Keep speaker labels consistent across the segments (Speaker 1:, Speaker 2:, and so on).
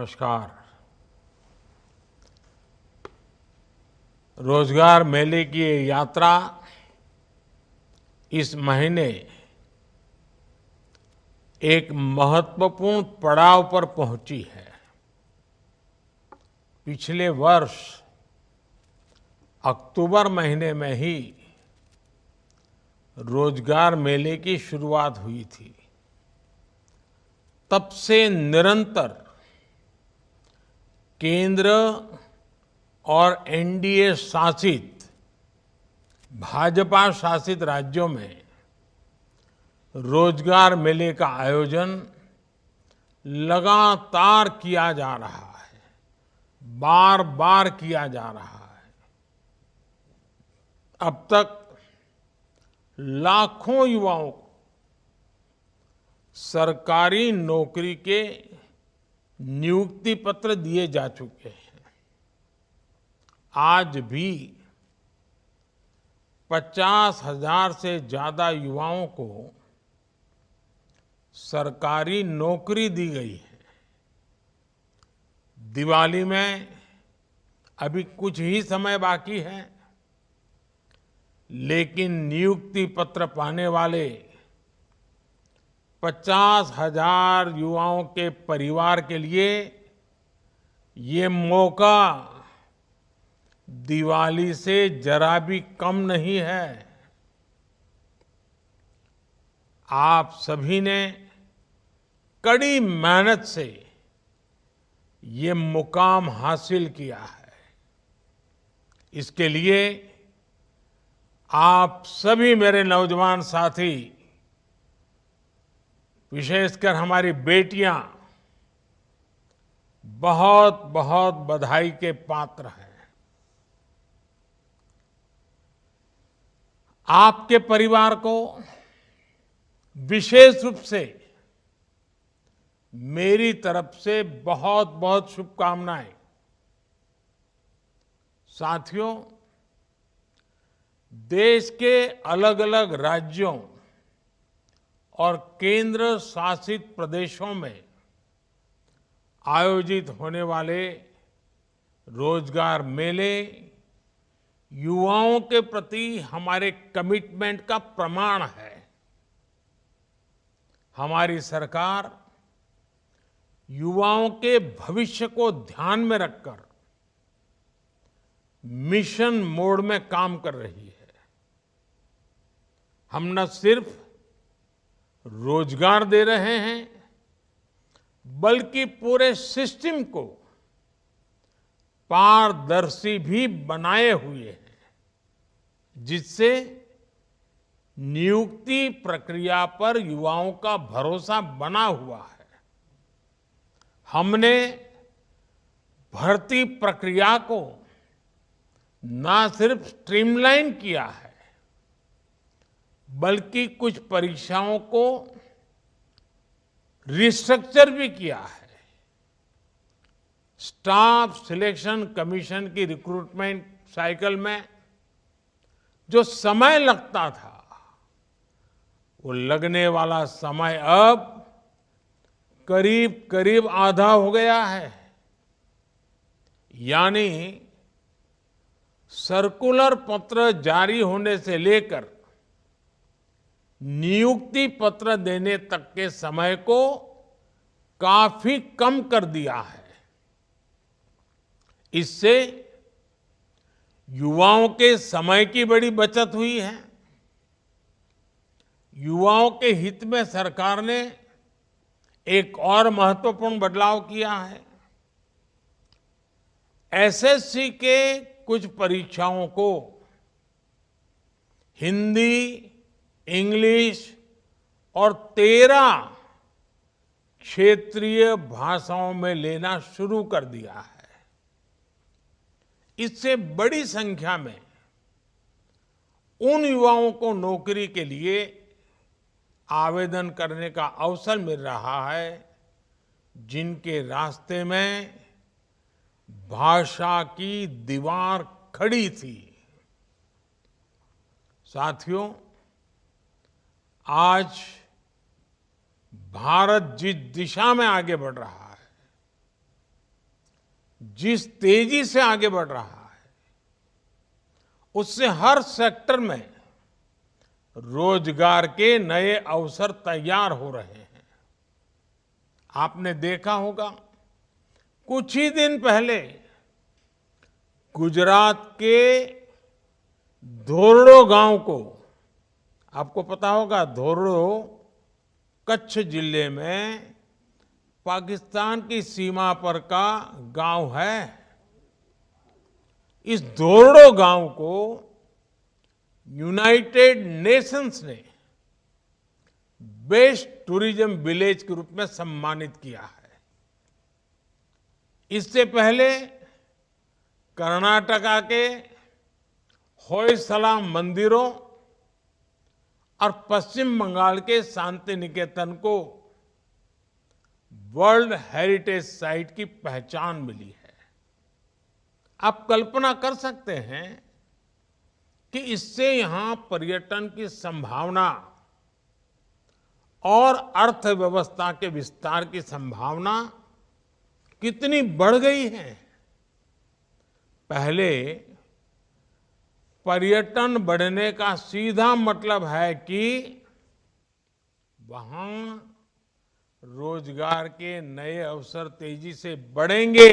Speaker 1: नमस्कार। रोजगार मेले की ये यात्रा इस महीने एक महत्वपूर्ण पड़ाव पर पहुंची है। पिछले वर्ष अक्टूबर महीने में ही रोजगार मेले की शुरुआत हुई थी। तब से निरंतर केंद्र और एनडीए शासित भाजपा शासित राज्यों में रोजगार मेले का आयोजन लगातार किया जा रहा है, बार बार किया जा रहा है। अब तक लाखों युवाओं को सरकारी नौकरी के नियुक्ति पत्र दिए जा चुके हैं। आज भी 50,000 से ज्यादा युवाओं को सरकारी नौकरी दी गई है। दिवाली में अभी कुछ ही समय बाकी है, लेकिन नियुक्ति पत्र पाने वाले 50,000 युवाओं के परिवार के लिए ये मौका दिवाली से जरा भी कम नहीं है। आप सभी ने कड़ी मेहनत से ये मुकाम हासिल किया है। इसके लिए आप सभी मेरे नौजवान साथी, विशेषकर हमारी बेटियां, बहुत बहुत बधाई के पात्र हैं। आपके परिवार को विशेष रूप से मेरी तरफ से बहुत बहुत शुभकामनाएं। साथियों, देश के अलग अलग राज्यों और केंद्र शासित प्रदेशों में आयोजित होने वाले रोजगार मेले युवाओं के प्रति हमारे कमिटमेंट का प्रमाण है। हमारी सरकार युवाओं के भविष्य को ध्यान में रखकर मिशन मोड में काम कर रही है। हम न सिर्फ रोजगार दे रहे हैं, बल्कि पूरे सिस्टम को पारदर्शी भी बनाए हुए हैं, जिससे नियुक्ति प्रक्रिया पर युवाओं का भरोसा बना हुआ है। हमने भर्ती प्रक्रिया को न सिर्फ स्ट्रीमलाइन किया है, बल्कि कुछ परीक्षाओं को रिस्ट्रक्चर भी किया है। स्टाफ सिलेक्शन कमीशन की रिक्रूटमेंट साइकिल में जो समय लगता था, वो लगने वाला समय अब करीब करीब आधा हो गया है। यानी सर्कुलर पत्र जारी होने से लेकर नियुक्ति पत्र देने तक के समय को काफी कम कर दिया है। इससे युवाओं के समय की बड़ी बचत हुई है। युवाओं के हित में सरकार ने एक और महत्वपूर्ण बदलाव किया है। एसएससी के कुछ परीक्षाओं को हिंदी, इंग्लिश और 13 क्षेत्रीय भाषाओं में लेना शुरू कर दिया है। इससे बड़ी संख्या में उन युवाओं को नौकरी के लिए आवेदन करने का अवसर मिल रहा है, जिनके रास्ते में भाषा की दीवार खड़ी थी। साथियों, आज भारत जिस दिशा में आगे बढ़ रहा है, जिस तेजी से आगे बढ़ रहा है, उससे हर सेक्टर में रोजगार के नए अवसर तैयार हो रहे हैं। आपने देखा होगा, कुछ ही दिन पहले गुजरात के धोरडो गांव को, आपको पता होगा धोरडो कच्छ जिले में पाकिस्तान की सीमा पर का गांव है। इस धोरडो गांव को यूनाइटेड नेशंस ने बेस्ट टूरिज्म विलेज के रूप में सम्मानित किया है। इससे पहले कर्नाटका के होयसला मंदिरों और पश्चिम बंगाल के शांति निकेतन को वर्ल्ड हेरिटेज साइट की पहचान मिली है। आप कल्पना कर सकते हैं कि इससे यहां पर्यटन की संभावना और अर्थव्यवस्था के विस्तार की संभावना कितनी बढ़ गई है। पहले पर्यटन बढ़ने का सीधा मतलब है कि वहां रोजगार के नए अवसर तेजी से बढ़ेंगे,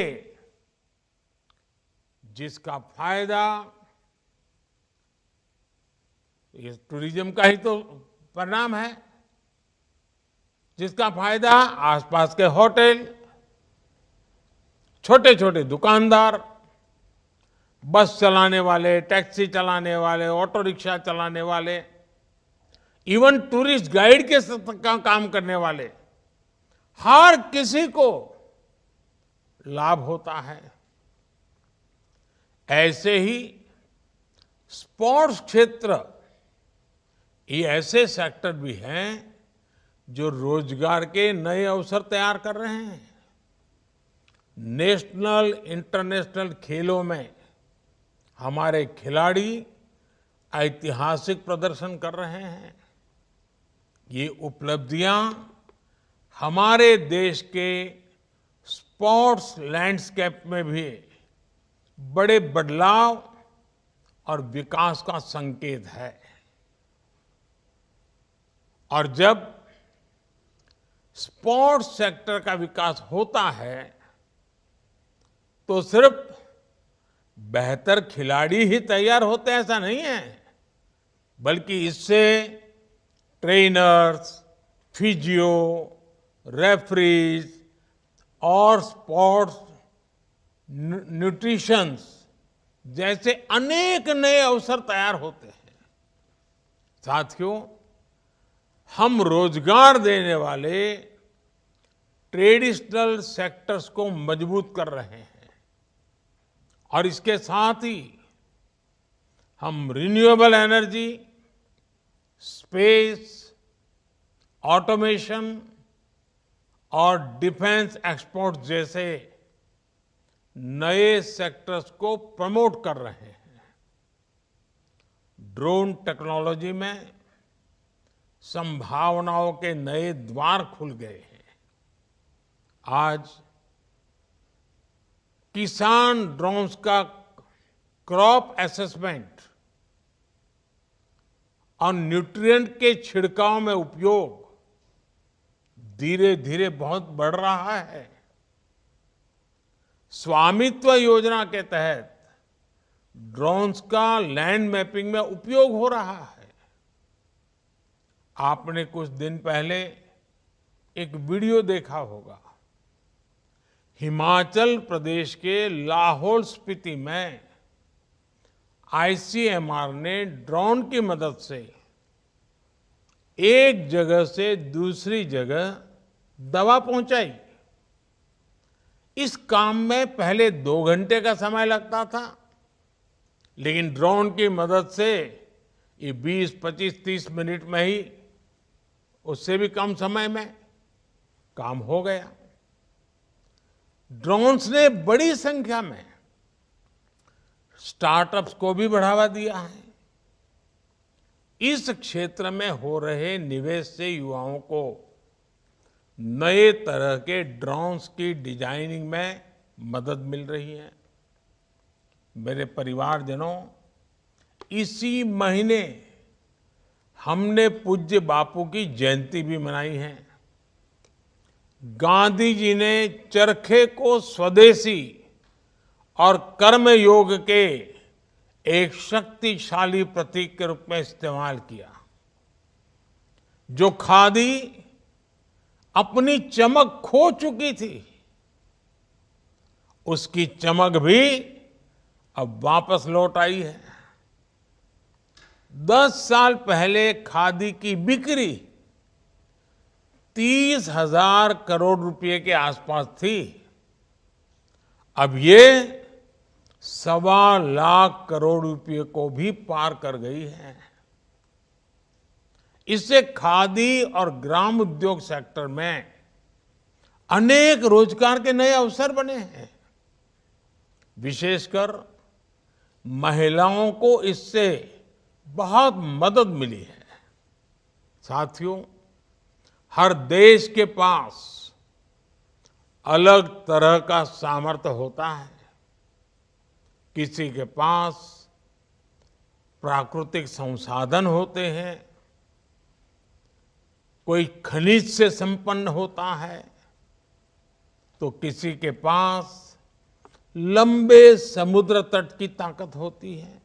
Speaker 1: जिसका फायदा ये टूरिज्म का ही तो परिणाम है, जिसका फायदा आसपास के होटल, छोटे छोटे दुकानदार, बस चलाने वाले, टैक्सी चलाने वाले, ऑटो रिक्शा चलाने वाले, इवन टूरिस्ट गाइड के काम करने वाले, हर किसी को लाभ होता है। ऐसे ही स्पोर्ट्स क्षेत्र, ये ऐसे सेक्टर भी हैं जो रोजगार के नए अवसर तैयार कर रहे हैं। नेशनल इंटरनेशनल खेलों में हमारे खिलाड़ी ऐतिहासिक प्रदर्शन कर रहे हैं। ये उपलब्धियां हमारे देश के स्पोर्ट्स लैंडस्केप में भी बड़े बदलाव और विकास का संकेत है। और जब स्पोर्ट्स सेक्टर का विकास होता है तो सिर्फ बेहतर खिलाड़ी ही तैयार होते हैं ऐसा नहीं है, बल्कि इससे ट्रेनर्स, फिजियो, रेफरीज और स्पोर्ट्स न्यूट्रिशंस जैसे अनेक नए अवसर तैयार होते हैं। साथियों, हम रोजगार देने वाले ट्रेडिशनल सेक्टर्स को मजबूत कर रहे हैं और इसके साथ ही हम रिन्यूएबल एनर्जी, स्पेस, ऑटोमेशन और डिफेंस एक्सपोर्ट जैसे नए सेक्टर्स को प्रमोट कर रहे हैं। ड्रोन टेक्नोलॉजी में संभावनाओं के नए द्वार खुल गए हैं। आज किसान ड्रोन्स का क्रॉप असेसमेंट और न्यूट्रिएंट के छिड़काव में उपयोग धीरे धीरे बहुत बढ़ रहा है। स्वामित्व योजना के तहत ड्रोन्स का लैंड मैपिंग में उपयोग हो रहा है। आपने कुछ दिन पहले एक वीडियो देखा होगा। हिमाचल प्रदेश के लाहौल स्पीति में आईसीएमआर ने ड्रोन की मदद से एक जगह से दूसरी जगह दवा पहुंचाई। इस काम में पहले 2 घंटे का समय लगता था, लेकिन ड्रोन की मदद से ये 20, 25, 30 मिनट में ही, उससे भी कम समय में काम हो गया। ड्रोन्स ने बड़ी संख्या में स्टार्टअप्स को भी बढ़ावा दिया है। इस क्षेत्र में हो रहे निवेश से युवाओं को नए तरह के ड्रोन्स की डिजाइनिंग में मदद मिल रही है। मेरे परिवारजनों, इसी महीने हमने पूज्य बापू की जयंती भी मनाई है। गांधी जी ने चरखे को स्वदेशी और कर्मयोग के एक शक्तिशाली प्रतीक के रूप में इस्तेमाल किया। जो खादी अपनी चमक खो चुकी थी, उसकी चमक भी अब वापस लौट आई है। 10 साल पहले खादी की बिक्री 30,000 करोड़ रुपए के आसपास थी। अब ये 1.25 लाख करोड़ रुपए को भी पार कर गई है। इससे खादी और ग्राम उद्योग सेक्टर में अनेक रोजगार के नए अवसर बने हैं। विशेषकर महिलाओं को इससे बहुत मदद मिली है। साथियों, हर देश के पास अलग तरह का सामर्थ्य होता है। किसी के पास प्राकृतिक संसाधन होते हैं, कोई खनिज से संपन्न होता है, तो किसी के पास लंबे समुद्र तट की ताकत होती है।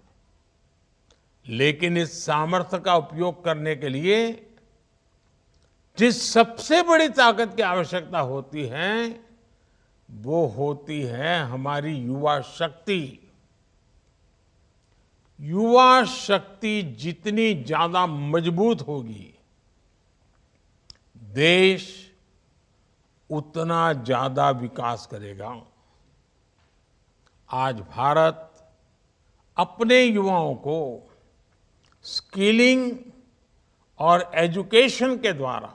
Speaker 1: लेकिन इस सामर्थ्य का उपयोग करने के लिए जिस सबसे बड़ी ताकत की आवश्यकता होती है, वो होती है हमारी युवा शक्ति। युवा शक्ति जितनी ज्यादा मजबूत होगी, देश उतना ज्यादा विकास करेगा। आज भारत अपने युवाओं को स्किलिंग और एजुकेशन के द्वारा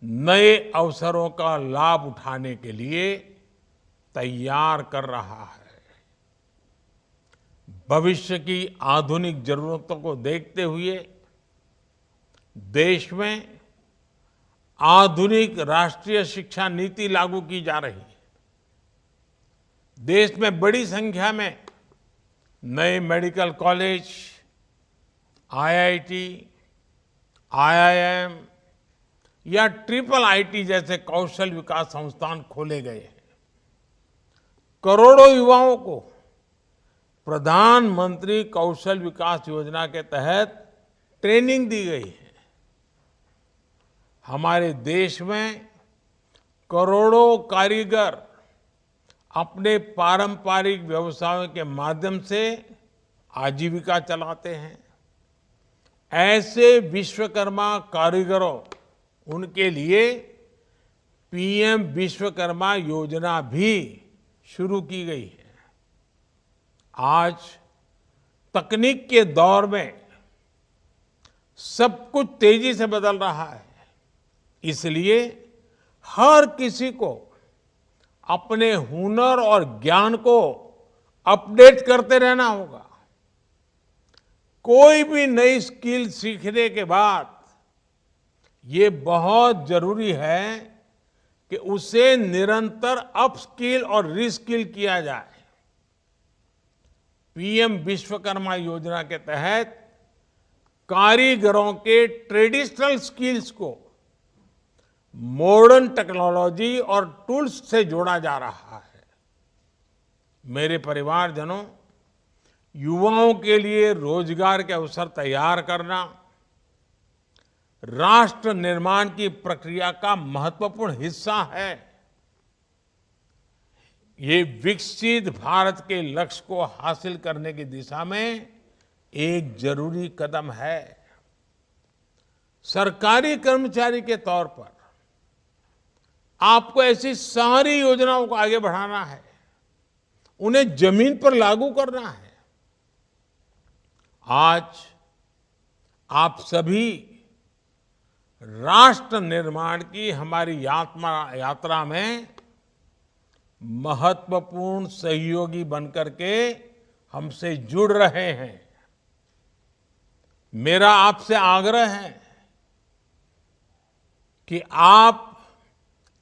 Speaker 1: नए अवसरों का लाभ उठाने के लिए तैयार कर रहा है। भविष्य की आधुनिक जरूरतों को देखते हुए देश में आधुनिक राष्ट्रीय शिक्षा नीति लागू की जा रही है। देश में बड़ी संख्या में नए मेडिकल कॉलेज, आईआईटी, आईआईएम या ट्रिपल आईटी जैसे कौशल विकास संस्थान खोले गए हैं। करोड़ों युवाओं को प्रधानमंत्री कौशल विकास योजना के तहत ट्रेनिंग दी गई है। हमारे देश में करोड़ों कारीगर अपने पारंपरिक व्यवसायों के माध्यम से आजीविका चलाते हैं। ऐसे विश्वकर्मा कारीगरों, उनके लिए पीएम विश्वकर्मा योजना भी शुरू की गई है। आज तकनीक के दौर में सब कुछ तेजी से बदल रहा है, इसलिए हर किसी को अपने हुनर और ज्ञान को अपडेट करते रहना होगा। कोई भी नई स्किल सीखने के बाद ये बहुत जरूरी है कि उसे निरंतर अपस्किल और रीस्किल किया जाए। पीएम विश्वकर्मा योजना के तहत कारीगरों के ट्रेडिशनल स्किल्स को मॉडर्न टेक्नोलॉजी और टूल्स से जोड़ा जा रहा है। मेरे परिवारजनों, युवाओं के लिए रोजगार के अवसर तैयार करना राष्ट्र निर्माण की प्रक्रिया का महत्वपूर्ण हिस्सा है। ये विकसित भारत के लक्ष्य को हासिल करने की दिशा में एक जरूरी कदम है। सरकारी कर्मचारी के तौर पर आपको ऐसी सारी योजनाओं को आगे बढ़ाना है, उन्हें जमीन पर लागू करना है। आज आप सभी राष्ट्र निर्माण की हमारी यात्रा में महत्वपूर्ण सहयोगी बनकर के हमसे जुड़ रहे हैं। मेरा आपसे आग्रह है कि आप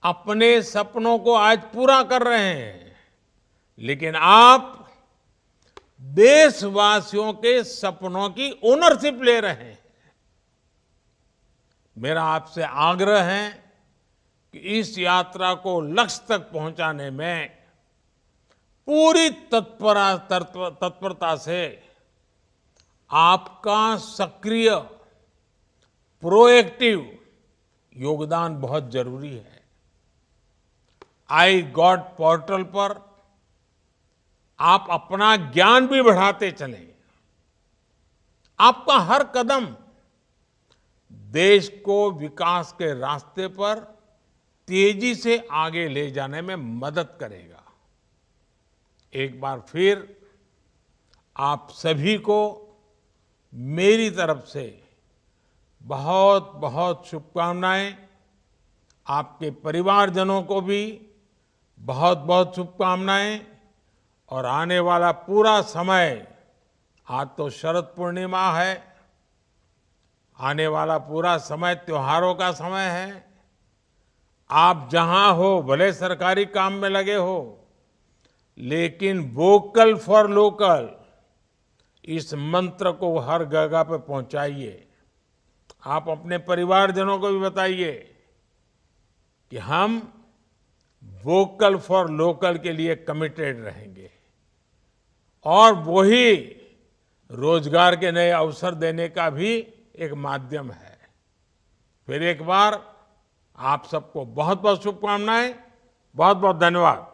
Speaker 1: अपने सपनों को आज पूरा कर रहे हैं, लेकिन आप देशवासियों के सपनों की ओनरशिप ले रहे हैं। मेरा आपसे आग्रह है कि इस यात्रा को लक्ष्य तक पहुंचाने में पूरी तत्परता से आपका सक्रिय प्रोएक्टिव योगदान बहुत जरूरी है। आई गॉट पोर्टल पर आप अपना ज्ञान भी बढ़ाते चलें। आपका हर कदम देश को विकास के रास्ते पर तेजी से आगे ले जाने में मदद करेगा। एक बार फिर आप सभी को मेरी तरफ से बहुत बहुत शुभकामनाएं। आपके परिवारजनों को भी बहुत बहुत शुभकामनाएं। और आने वाला पूरा समय, आज तो शरद पूर्णिमा है, आने वाला पूरा समय त्योहारों का समय है। आप जहां हो, भले सरकारी काम में लगे हो, लेकिन वोकल फॉर लोकल इस मंत्र को हर जगह पे पहुंचाइए। आप अपने परिवारजनों को भी बताइए कि हम वोकल फॉर लोकल के लिए कमिटेड रहेंगे और वही रोजगार के नए अवसर देने का भी एक माध्यम है। फिर एक बार आप सबको बहुत बहुत शुभकामनाएं, बहुत बहुत धन्यवाद।